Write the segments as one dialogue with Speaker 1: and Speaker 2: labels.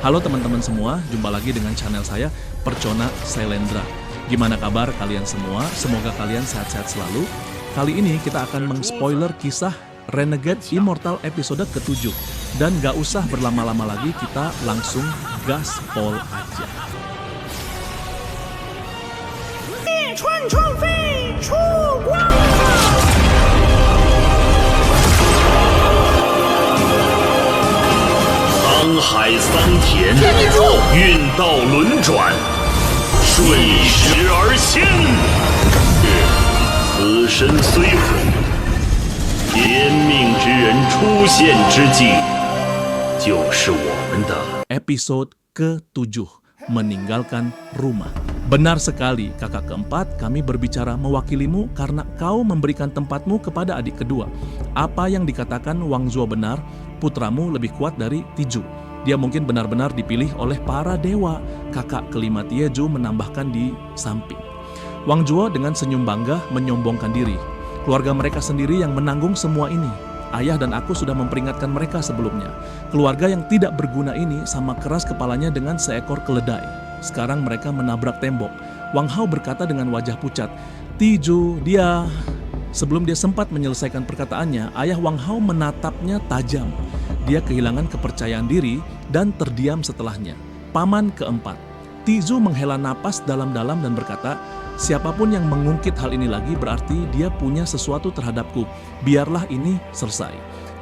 Speaker 1: Halo teman-teman semua, jumpa lagi dengan channel saya, Percona Sailendra. Gimana kabar kalian semua? Semoga kalian sehat-sehat selalu. Kali ini kita akan meng-spoiler kisah Renegade Immortal episode ke-7. Dan gak usah berlama-lama lagi, kita langsung gaspol aja.
Speaker 2: 灭川宠妃出关。
Speaker 3: 沧海桑田，运道轮转，顺时而仙。此身虽毁，天命之人出现之际，就是我们的。
Speaker 1: Episode ke-7, meninggalkan rumah. Benar sekali, kakak keempat, kami berbicara mewakilimu karena kau memberikan tempatmu kepada adik kedua. Apa yang dikatakan Wang Zuo benar, putramu lebih kuat dari Tiju. Dia mungkin benar-benar dipilih oleh para dewa. Kakak kelima Tieju menambahkan di samping. Wang Zuo dengan senyum bangga menyombongkan diri. Keluarga mereka sendiri yang menanggung semua ini. Ayah dan aku sudah memperingatkan mereka sebelumnya. Keluarga yang tidak berguna ini sama keras kepalanya dengan seekor keledai. Sekarang mereka menabrak tembok. Wang Hao berkata dengan wajah pucat, "Tiju, dia..." Sebelum dia sempat menyelesaikan perkataannya, ayah Wang Hao menatapnya tajam. Dia kehilangan kepercayaan diri dan terdiam setelahnya. Paman keempat, Tiju menghela napas dalam-dalam dan berkata, "Siapapun yang mengungkit hal ini lagi berarti dia punya sesuatu terhadapku. Biarlah ini selesai."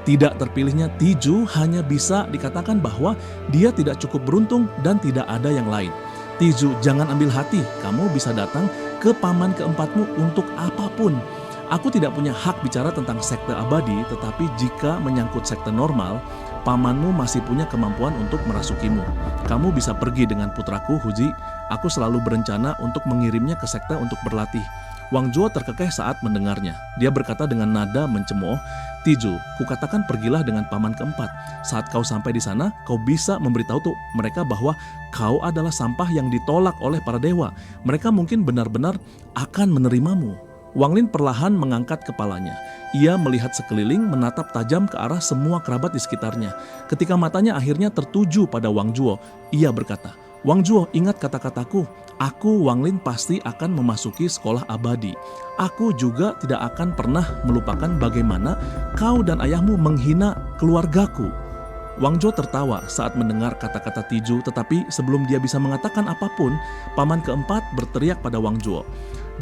Speaker 1: Tidak terpilihnya Tiju hanya bisa dikatakan bahwa dia tidak cukup beruntung dan tidak ada yang lain. Tiju, jangan ambil hati, kamu bisa datang ke paman keempatmu untuk apapun. Aku tidak punya hak bicara tentang sekte abadi, tetapi jika menyangkut sekte normal, pamanmu masih punya kemampuan untuk merasukimu. Kamu bisa pergi dengan putraku, Huji. Aku selalu berencana untuk mengirimnya ke sekte untuk berlatih. Wang Zuo terkekeh saat mendengarnya. Dia berkata dengan nada mencemooh, "Tiju, kukatakan pergilah dengan paman keempat. Saat kau sampai di sana, kau bisa memberitahu tuh mereka bahwa kau adalah sampah yang ditolak oleh para dewa. Mereka mungkin benar-benar akan menerimamu." Wang Lin perlahan mengangkat kepalanya. Ia melihat sekeliling, menatap tajam ke arah semua kerabat di sekitarnya. Ketika matanya akhirnya tertuju pada Wang Zuo, ia berkata, "Wang Zuo, ingat kata-kataku. Aku, Wang Lin, pasti akan memasuki sekolah abadi. Aku juga tidak akan pernah melupakan bagaimana kau dan ayahmu menghina keluargaku." Wang Zuo tertawa saat mendengar kata-kata Tiju, tetapi sebelum dia bisa mengatakan apapun, paman keempat berteriak pada Wang Zuo,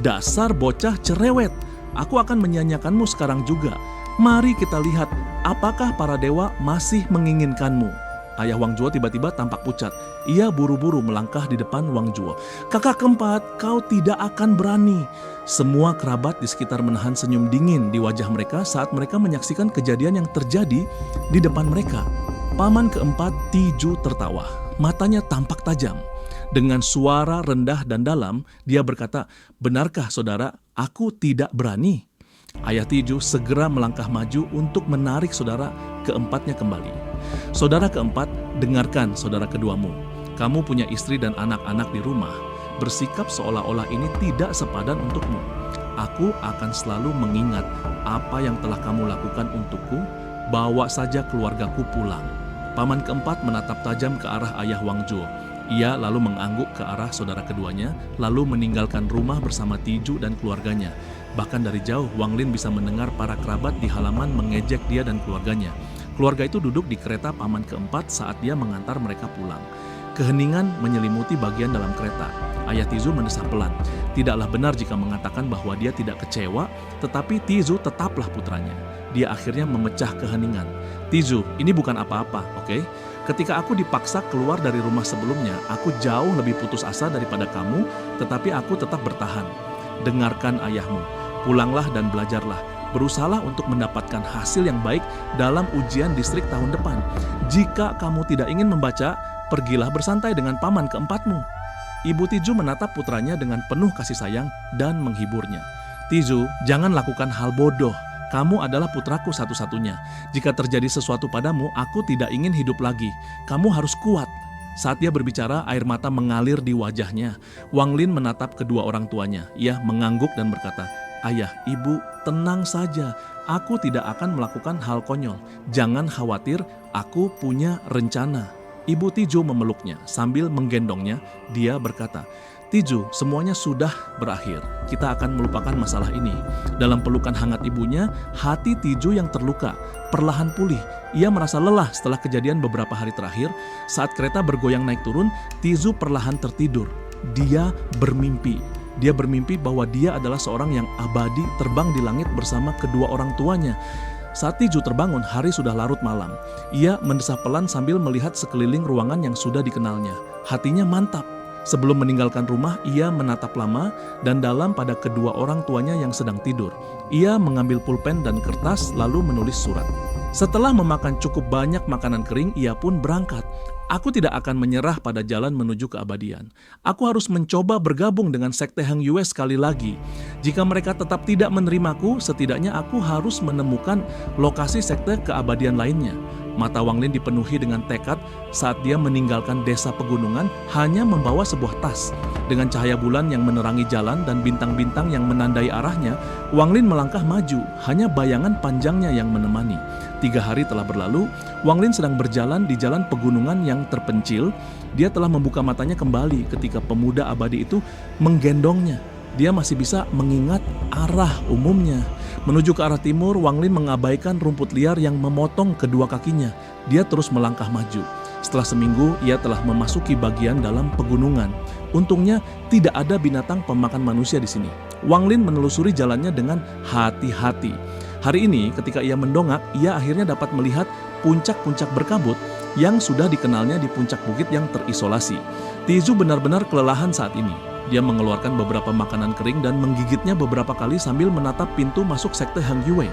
Speaker 1: "Dasar bocah cerewet, aku akan menyanyikanmu sekarang juga. Mari kita lihat apakah para dewa masih menginginkanmu." Ayah Wang Zuo tiba-tiba tampak pucat. Ia buru-buru melangkah di depan Wang Zuo. "Kakak keempat, kau tidak akan berani." Semua kerabat di sekitar menahan senyum dingin di wajah mereka saat mereka menyaksikan kejadian yang terjadi di depan mereka. Paman keempat Tiju tertawa. Matanya tampak tajam. Dengan suara rendah dan dalam, dia berkata, "Benarkah saudara, aku tidak berani?" Ayah Tiju segera melangkah maju untuk menarik saudara keempatnya kembali. "Saudara keempat, dengarkan saudara keduamu. Kamu punya istri dan anak-anak di rumah. Bersikap seolah-olah ini tidak sepadan untukmu. Aku akan selalu mengingat apa yang telah kamu lakukan untukku. Bawa saja keluargaku pulang." Paman keempat menatap tajam ke arah ayah Wang Zuo. Ia lalu mengangguk ke arah saudara keduanya, lalu meninggalkan rumah bersama Tiju dan keluarganya. Bahkan dari jauh, Wang Lin bisa mendengar para kerabat di halaman mengejek dia dan keluarganya. Keluarga itu duduk di kereta paman keempat saat dia mengantar mereka pulang. Keheningan menyelimuti bagian dalam kereta. Ayah Tiju mendesah pelan. Tidaklah benar jika mengatakan bahwa dia tidak kecewa, tetapi Tiju tetaplah putranya. Dia akhirnya memecah keheningan. "Tiju, ini bukan apa-apa, oke? Ketika aku dipaksa keluar dari rumah sebelumnya, aku jauh lebih putus asa daripada kamu, tetapi aku tetap bertahan. Dengarkan ayahmu, pulanglah dan belajarlah. Berusahalah untuk mendapatkan hasil yang baik dalam ujian distrik tahun depan. Jika kamu tidak ingin membaca, pergilah bersantai dengan paman keempatmu." Ibu Tiju menatap putranya dengan penuh kasih sayang dan menghiburnya. "Tiju, jangan lakukan hal bodoh. Kamu adalah putraku satu-satunya. Jika terjadi sesuatu padamu, aku tidak ingin hidup lagi. Kamu harus kuat." Saat dia berbicara, air mata mengalir di wajahnya. Wang Lin menatap kedua orang tuanya. Ia mengangguk dan berkata, "Ayah, ibu, tenang saja. Aku tidak akan melakukan hal konyol. Jangan khawatir, aku punya rencana." Ibu Tiju memeluknya sambil menggendongnya. Dia berkata, "Tiju, semuanya sudah berakhir. Kita akan melupakan masalah ini." Dalam pelukan hangat ibunya, hati Tiju yang terluka perlahan pulih. Ia merasa lelah setelah kejadian beberapa hari terakhir. Saat kereta bergoyang naik turun, Tiju perlahan tertidur. Dia bermimpi. Dia bermimpi bahwa dia adalah seorang yang abadi terbang di langit bersama kedua orang tuanya. Saat Tiju terbangun, hari sudah larut malam. Ia mendesah pelan sambil melihat sekeliling ruangan yang sudah dikenalnya. Hatinya mantap. Sebelum meninggalkan rumah, ia menatap lama dan dalam pada kedua orang tuanya yang sedang tidur. Ia mengambil pulpen dan kertas lalu menulis surat. Setelah memakan cukup banyak makanan kering, ia pun berangkat. Aku tidak akan menyerah pada jalan menuju keabadian. Aku harus mencoba bergabung dengan sekte Hang Yue sekali lagi. Jika mereka tetap tidak menerimaku, setidaknya aku harus menemukan lokasi sekte keabadian lainnya. Mata Wang Lin dipenuhi dengan tekad saat dia meninggalkan desa pegunungan hanya membawa sebuah tas. Dengan cahaya bulan yang menerangi jalan dan bintang-bintang yang menandai arahnya, Wang Lin melangkah maju, hanya bayangan panjangnya yang menemani. 3 hari telah berlalu, Wang Lin sedang berjalan di jalan pegunungan yang terpencil. Dia telah membuka matanya kembali ketika pemuda abadi itu menggendongnya. Dia masih bisa mengingat arah umumnya. Menuju ke arah timur, Wang Lin mengabaikan rumput liar yang memotong kedua kakinya. Dia terus melangkah maju. Setelah seminggu, ia telah memasuki bagian dalam pegunungan. Untungnya, tidak ada binatang pemakan manusia di sini. Wang Lin menelusuri jalannya dengan hati-hati. Hari ini, ketika ia mendongak, ia akhirnya dapat melihat puncak-puncak berkabut yang sudah dikenalnya di puncak bukit yang terisolasi. Tiju benar-benar kelelahan saat ini. Dia mengeluarkan beberapa makanan kering dan menggigitnya beberapa kali sambil menatap pintu masuk sekte Hang Yue.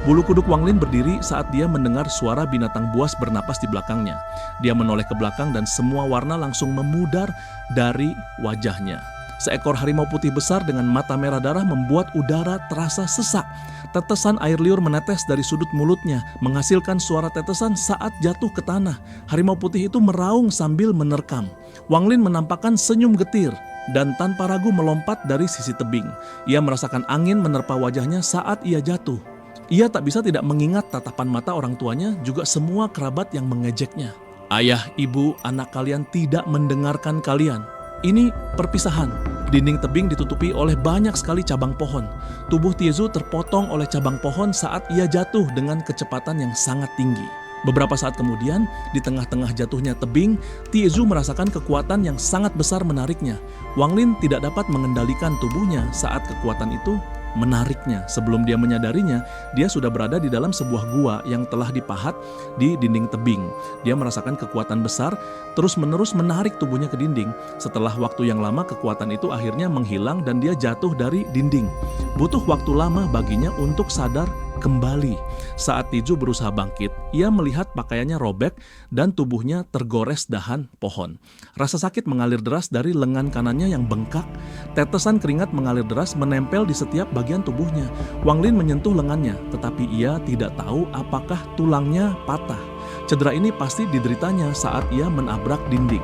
Speaker 1: Bulu kuduk Wang Lin berdiri saat dia mendengar suara binatang buas bernapas di belakangnya. Dia menoleh ke belakang dan semua warna langsung memudar dari wajahnya. Seekor harimau putih besar dengan mata merah darah membuat udara terasa sesak. Tetesan air liur menetes dari sudut mulutnya, menghasilkan suara tetesan saat jatuh ke tanah. Harimau putih itu meraung sambil menerkam. Wang Lin menampakkan senyum getir dan tanpa ragu melompat dari sisi tebing. Ia merasakan angin menerpa wajahnya saat ia jatuh. Ia tak bisa tidak mengingat tatapan mata orang tuanya, juga semua kerabat yang mengejeknya. Ayah, ibu, anak kalian tidak mendengarkan kalian. Ini perpisahan. Dinding tebing ditutupi oleh banyak sekali cabang pohon. Tubuh Tiju terpotong oleh cabang pohon saat ia jatuh dengan kecepatan yang sangat tinggi. Beberapa saat kemudian, di tengah-tengah jatuhnya tebing, Tiju merasakan kekuatan yang sangat besar menariknya. Wang Lin tidak dapat mengendalikan tubuhnya saat kekuatan itu menariknya. Sebelum dia menyadarinya, dia sudah berada di dalam sebuah gua yang telah dipahat di dinding tebing. Dia merasakan kekuatan besar terus-menerus menarik tubuhnya ke dinding. Setelah waktu yang lama, kekuatan itu akhirnya menghilang dan dia jatuh dari dinding. Butuh waktu lama baginya untuk sadar kembali. Saat Tiju berusaha bangkit, ia melihat pakaiannya robek dan tubuhnya tergores dahan pohon. Rasa sakit mengalir deras dari lengan kanannya yang bengkak. Tetesan keringat mengalir deras menempel di setiap bagian tubuhnya. Wang Lin menyentuh lengannya, tetapi ia tidak tahu apakah tulangnya patah. Cedera ini pasti dideritanya saat ia menabrak dinding.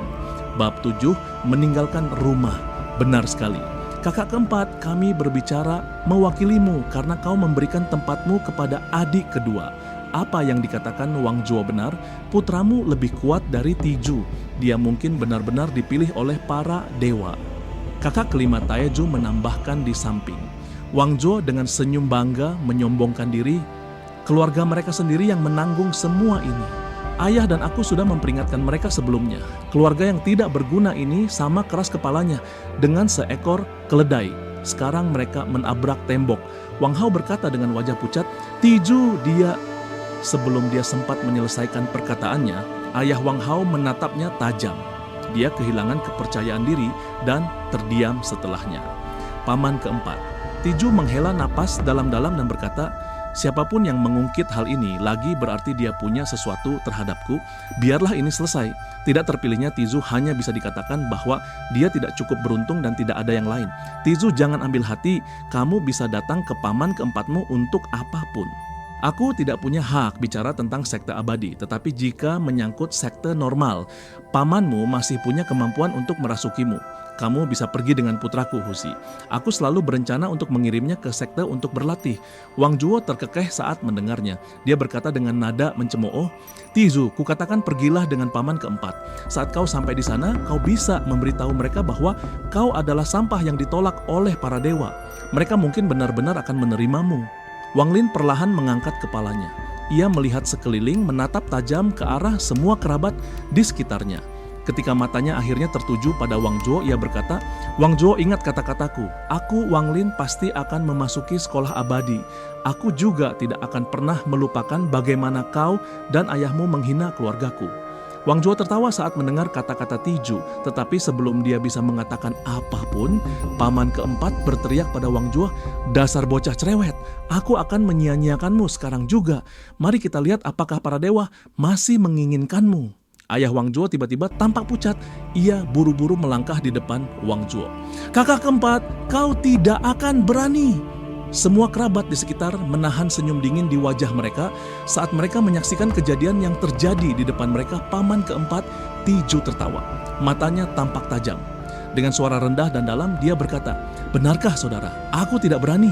Speaker 1: Bab 7, meninggalkan rumah. Benar sekali. Kakak keempat, kami berbicara mewakilimu karena kau memberikan tempatmu kepada adik kedua. Apa yang dikatakan Wang Zhuo benar, putramu lebih kuat dari Tiju. Dia mungkin benar-benar dipilih oleh para dewa. Kakak kelima Taeju menambahkan di samping. Wang Zhuo dengan senyum bangga menyombongkan diri. Keluarga mereka sendiri yang menanggung semua ini. Ayah dan aku sudah memperingatkan mereka sebelumnya. Keluarga yang tidak berguna ini sama keras kepalanya dengan seekor keledai. Sekarang mereka menabrak tembok. Wang Hao berkata dengan wajah pucat, Tiju dia. Sebelum dia sempat menyelesaikan perkataannya, ayah Wang Hao menatapnya tajam. Dia kehilangan kepercayaan diri dan terdiam setelahnya. Paman keempat, Tiju menghela napas dalam-dalam dan berkata, siapapun yang mengungkit hal ini lagi berarti dia punya sesuatu terhadapku. Biarlah ini selesai. Tidak terpilihnya Tiju hanya bisa dikatakan bahwa dia tidak cukup beruntung dan tidak ada yang lain. Tiju, jangan ambil hati, kamu bisa datang ke paman keempatmu untuk apapun. Aku tidak punya hak bicara tentang sekte abadi, tetapi jika menyangkut sekte normal, pamanmu masih punya kemampuan untuk merasukimu. Kamu bisa pergi dengan putraku, Husi. Aku selalu berencana untuk mengirimnya ke sekte untuk berlatih. Wang Juo terkekeh saat mendengarnya. Dia berkata dengan nada mencemooh, Tizu, kukatakan pergilah dengan paman keempat. Saat kau sampai di sana, kau bisa memberitahu mereka bahwa kau adalah sampah yang ditolak oleh para dewa. Mereka mungkin benar-benar akan menerimamu. Wang Lin perlahan mengangkat kepalanya. Ia melihat sekeliling, menatap tajam ke arah semua kerabat di sekitarnya. Ketika matanya akhirnya tertuju pada Wang Juo, ia berkata, Wang Juo, ingat kata-kataku. Aku, Wang Lin, pasti akan memasuki sekolah abadi. Aku juga tidak akan pernah melupakan bagaimana kau dan ayahmu menghina keluargaku. Wang Juo tertawa saat mendengar kata-kata Tiju, tetapi sebelum dia bisa mengatakan apapun, paman keempat berteriak pada Wang Juo, dasar bocah cerewet, aku akan menyia-nyiakanmu sekarang juga. Mari kita lihat apakah para dewa masih menginginkanmu. Ayah Wang Juo tiba-tiba tampak pucat. Ia buru-buru melangkah di depan Wang Juo. Kakak keempat, kau tidak akan berani. Semua kerabat di sekitar menahan senyum dingin di wajah mereka saat mereka menyaksikan kejadian yang terjadi di depan mereka. Paman keempat, Tiju, tertawa. Matanya tampak tajam. Dengan suara rendah dan dalam, dia berkata, benarkah saudara? Aku tidak berani.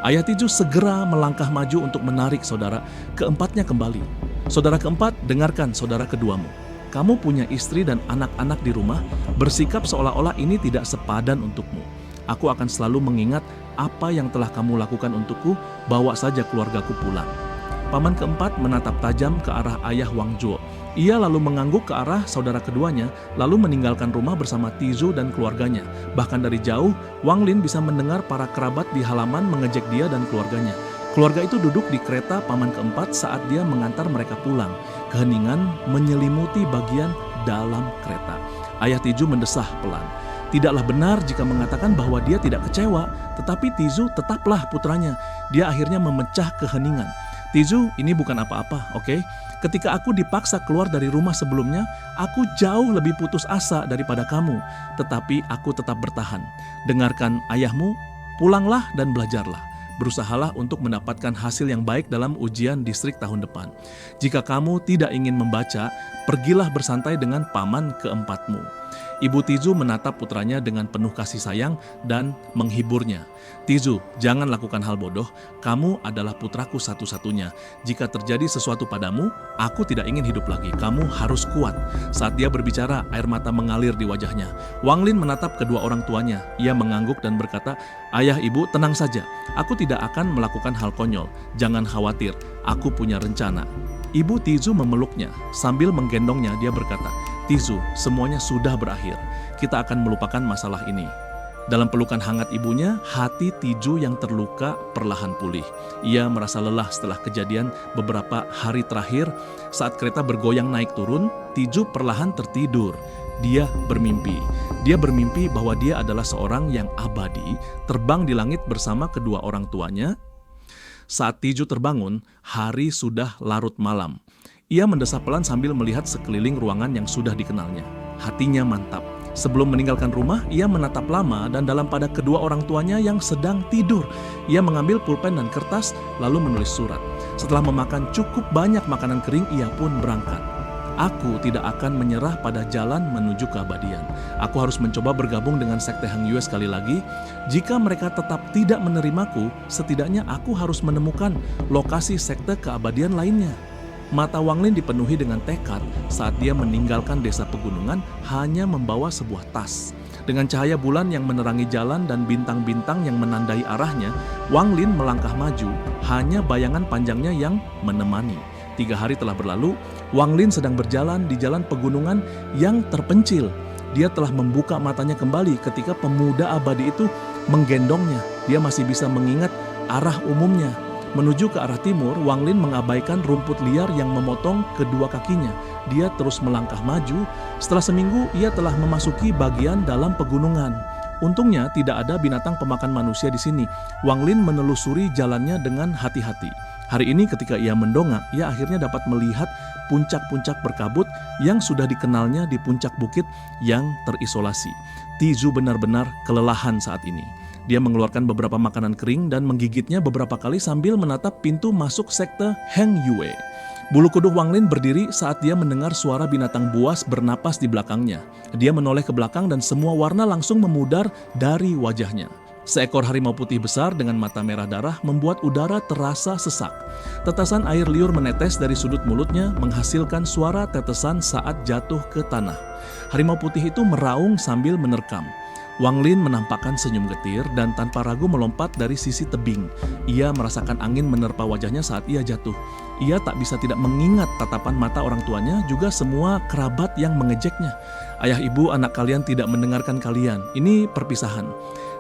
Speaker 1: Ayah Tiju segera melangkah maju untuk menarik saudara keempatnya kembali. Saudara keempat, dengarkan saudara keduamu. Kamu punya istri dan anak-anak di rumah, bersikap seolah-olah ini tidak sepadan untukmu. Aku akan selalu mengingat apa yang telah kamu lakukan untukku, bawa saja keluargaku pulang. Paman keempat menatap tajam ke arah ayah Wang Juo. Ia lalu mengangguk ke arah saudara keduanya, lalu meninggalkan rumah bersama Tizu dan keluarganya. Bahkan dari jauh, Wang Lin bisa mendengar para kerabat di halaman mengejek dia dan keluarganya. Keluarga itu duduk di kereta paman keempat saat dia mengantar mereka pulang. Keheningan menyelimuti bagian dalam kereta. Ayah Tiju mendesah pelan. Tidaklah benar jika mengatakan bahwa dia tidak kecewa, tetapi Tizu tetaplah putranya. Dia akhirnya memecah keheningan. Tizu, ini bukan apa-apa, oke? Ketika aku dipaksa keluar dari rumah sebelumnya, aku jauh lebih putus asa daripada kamu. Tetapi aku tetap bertahan. Dengarkan ayahmu, pulanglah dan belajarlah. Berusahalah untuk mendapatkan hasil yang baik dalam ujian distrik tahun depan. Jika kamu tidak ingin membaca, pergilah bersantai dengan paman keempatmu. Ibu Tizu menatap putranya dengan penuh kasih sayang dan menghiburnya. Tizu, jangan lakukan hal bodoh. Kamu adalah putraku satu-satunya. Jika terjadi sesuatu padamu, aku tidak ingin hidup lagi. Kamu harus kuat. Saat dia berbicara, air mata mengalir di wajahnya. Wang Lin menatap kedua orang tuanya. Ia mengangguk dan berkata, ayah ibu, tenang saja. Aku tidak akan melakukan hal konyol. Jangan khawatir, aku punya rencana. Ibu Tizu memeluknya. Sambil menggendongnya, dia berkata, Tizu, semuanya sudah berakhir. Kita akan melupakan masalah ini. Dalam pelukan hangat ibunya, hati Tiju yang terluka perlahan pulih. Ia merasa lelah setelah kejadian beberapa hari terakhir. Saat kereta bergoyang naik turun, Tiju perlahan tertidur. Dia bermimpi. Dia bermimpi bahwa dia adalah seorang yang abadi, terbang di langit bersama kedua orang tuanya. Saat Tiju terbangun, hari sudah larut malam. Ia mendesah pelan sambil melihat sekeliling ruangan yang sudah dikenalnya. Hatinya mantap. Sebelum meninggalkan rumah, ia menatap lama dan dalam pada kedua orang tuanya yang sedang tidur. Ia mengambil pulpen dan kertas, lalu menulis surat. Setelah memakan cukup banyak makanan kering, ia pun berangkat. Aku tidak akan menyerah pada jalan menuju keabadian. Aku harus mencoba bergabung dengan sekte Hang Yue sekali lagi. Jika mereka tetap tidak menerimaku, setidaknya aku harus menemukan lokasi sekte keabadian lainnya. Mata Wang Lin dipenuhi dengan tekad saat dia meninggalkan desa pegunungan hanya membawa sebuah tas. Dengan cahaya bulan yang menerangi jalan dan bintang-bintang yang menandai arahnya, Wang Lin melangkah maju, hanya bayangan panjangnya yang menemani. 3 hari telah berlalu, Wang Lin sedang berjalan di jalan pegunungan yang terpencil. Dia telah membuka matanya kembali ketika pemuda abadi itu menggendongnya. Dia masih bisa mengingat arah umumnya. Menuju ke arah timur, Wang Lin mengabaikan rumput liar yang memotong kedua kakinya. Dia terus melangkah maju. Setelah seminggu, ia telah memasuki bagian dalam pegunungan. Untungnya tidak ada binatang pemakan manusia di sini. Wang Lin menelusuri jalannya dengan hati-hati. Hari ini ketika ia mendongak, ia akhirnya dapat melihat puncak-puncak berkabut yang sudah dikenalnya di puncak bukit yang terisolasi. Tizu benar-benar kelelahan saat ini. Dia mengeluarkan beberapa makanan kering dan menggigitnya beberapa kali sambil menatap pintu masuk sekte Heng Yue. Bulu kuduk Wang Lin berdiri saat dia mendengar suara binatang buas bernapas di belakangnya. Dia menoleh ke belakang dan semua warna langsung memudar dari wajahnya. Seekor harimau putih besar dengan mata merah darah membuat udara terasa sesak. Tetesan air liur menetes dari sudut mulutnya menghasilkan suara tetesan saat jatuh ke tanah. Harimau putih itu meraung sambil menerkam. Wang Lin menampakkan senyum getir dan tanpa ragu melompat dari sisi tebing. Ia merasakan angin menerpa wajahnya saat ia jatuh. Ia tak bisa tidak mengingat tatapan mata orang tuanya, juga semua kerabat yang mengejeknya. Ayah ibu, anak kalian tidak mendengarkan kalian. Ini perpisahan.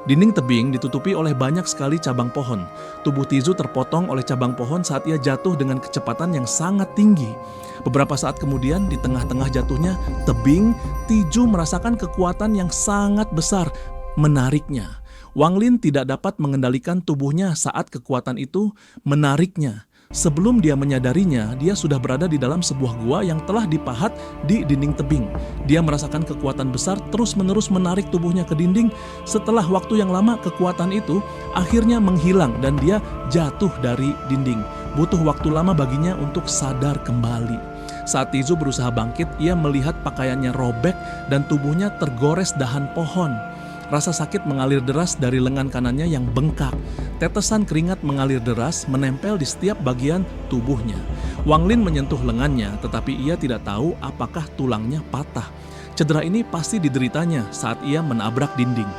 Speaker 1: Dinding tebing ditutupi oleh banyak sekali cabang pohon. Tubuh Tizu terpotong oleh cabang pohon saat ia jatuh dengan kecepatan yang sangat tinggi. Beberapa saat kemudian, di tengah-tengah jatuhnya tebing, Tizu merasakan kekuatan yang sangat besar menariknya. Wang Lin tidak dapat mengendalikan tubuhnya saat kekuatan itu menariknya. Sebelum dia menyadarinya, dia sudah berada di dalam sebuah gua yang telah dipahat di dinding tebing. Dia merasakan kekuatan besar terus-menerus menarik tubuhnya ke dinding. Setelah waktu yang lama, kekuatan itu akhirnya menghilang dan dia jatuh dari dinding. Butuh waktu lama baginya untuk sadar kembali. Saat Tizu berusaha bangkit, ia melihat pakaiannya robek dan tubuhnya tergores dahan pohon. Rasa sakit mengalir deras dari lengan kanannya yang bengkak. Tetesan keringat mengalir deras menempel di setiap bagian tubuhnya. Wang Lin menyentuh lengannya, tetapi ia tidak tahu apakah tulangnya patah. Cedera ini pasti dideritanya saat ia menabrak dinding.